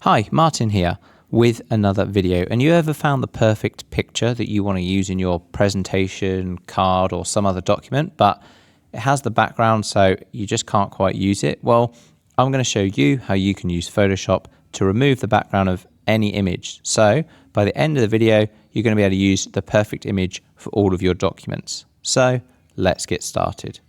Hi, Martin here with another video. And you ever found the perfect picture that you want to use in your presentation, card, or some other document, but it has the background so you just can't quite use it? Well, I'm going to show you how you can use Photoshop to remove the background of any image. So by the end of the video, you're going to be able to use the perfect image for all of your documents. So let's get started.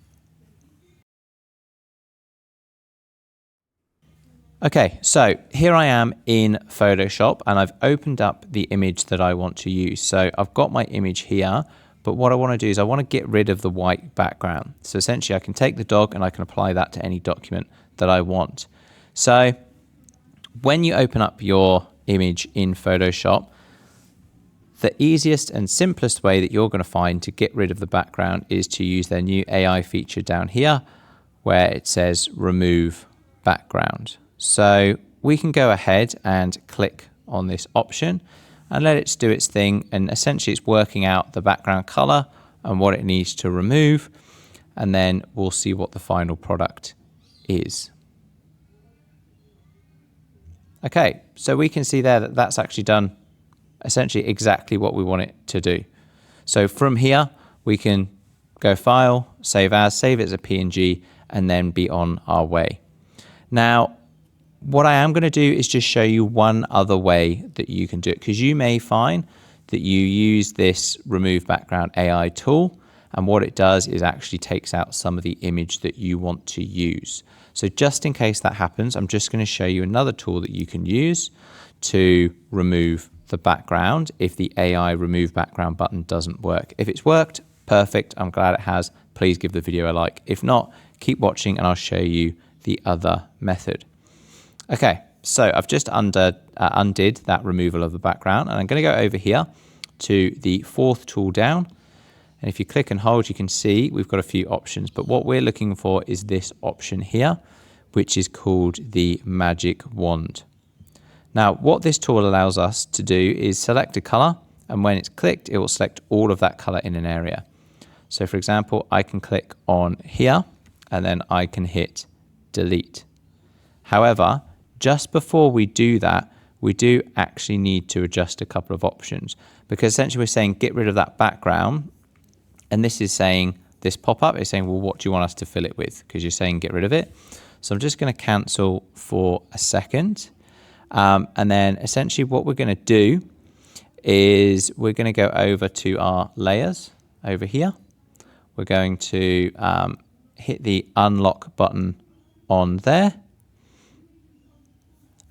Okay, so here I am in Photoshop and I've opened up the image that I want to use. So I've got my image here, but what I want to do is I want to get rid of the white background. So essentially I can take the dog and I can apply that to any document that I want. So when you open up your image in Photoshop, the easiest and simplest way that you're going to find to get rid of the background is to use their new AI feature down here where it says remove background. So we can go ahead and click on this option and let it do its thing, and essentially it's working out the background color and what it needs to remove, and then we'll see what the final product is. Okay, so we can see there that that's actually done essentially exactly what we want it to do. So from here we can go File, Save As, save it as a PNG, and then be on our way. Now what I am going to do is just show you one other way that you can do it, because you may find that you use this remove background AI tool and what it does is actually takes out some of the image that you want to use. So just in case that happens, I'm just going to show you another tool that you can use to remove the background if the AI remove background button doesn't work. If it's worked, perfect. I'm glad it has. Please give the video a like. If not, keep watching and I'll show you the other method. Okay, so I've just undid that removal of the background, and I'm going to go over here to the fourth tool down. And if you click and hold, you can see we've got a few options, but what we're looking for is this option here, which is called the magic wand. Now, what this tool allows us to do is select a color, and when it's clicked, it will select all of that color in an area. So for example, I can click on here, and then I can hit delete. However, just before we do that, we do actually need to adjust a couple of options, because essentially we're saying get rid of that background, and this is saying, this pop-up is saying, well, what do you want us to fill it with? Because you're saying get rid of it. So I'm just going to cancel for a second. And then essentially what we're going to do is we're going to go over to our layers over here. We're going to hit the unlock button on there.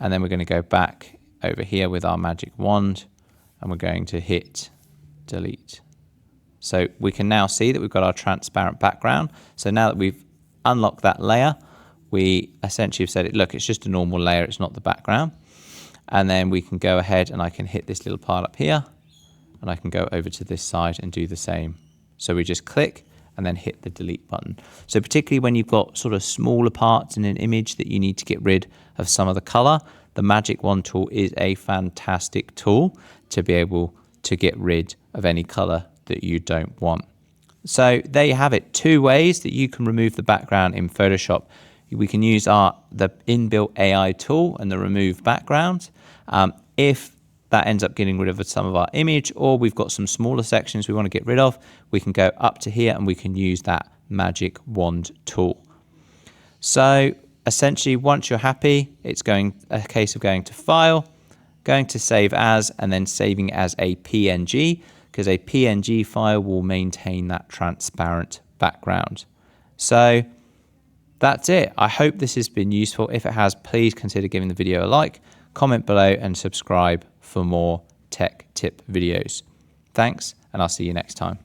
And then we're going to go back over here with our magic wand and we're going to hit delete. So we can now see that we've got our transparent background. So now that we've unlocked that layer, we essentially have said, look, it's just a normal layer, it's not the background. And then we can go ahead and I can hit this little part up here and I can go over to this side and do the same. So we just click and then hit the delete button. So particularly when you've got sort of smaller parts in an image that you need to get rid of some of the color, the magic wand tool is a fantastic tool to be able to get rid of any color that you don't want. So there you have it, 2 ways that you can remove the background in Photoshop. We can use the inbuilt AI tool and the remove background. If that ends up getting rid of some of our image, or we've got some smaller sections we want to get rid of, we can go up to here and we can use that magic wand tool. So essentially, once you're happy, it's a case of going to File, going to Save As, and then saving as a PNG, because a PNG file will maintain that transparent background. So that's it. I hope this has been useful. If it has, please consider giving the video a like, comment below, and subscribe for more tech tip videos. Thanks, and I'll see you next time.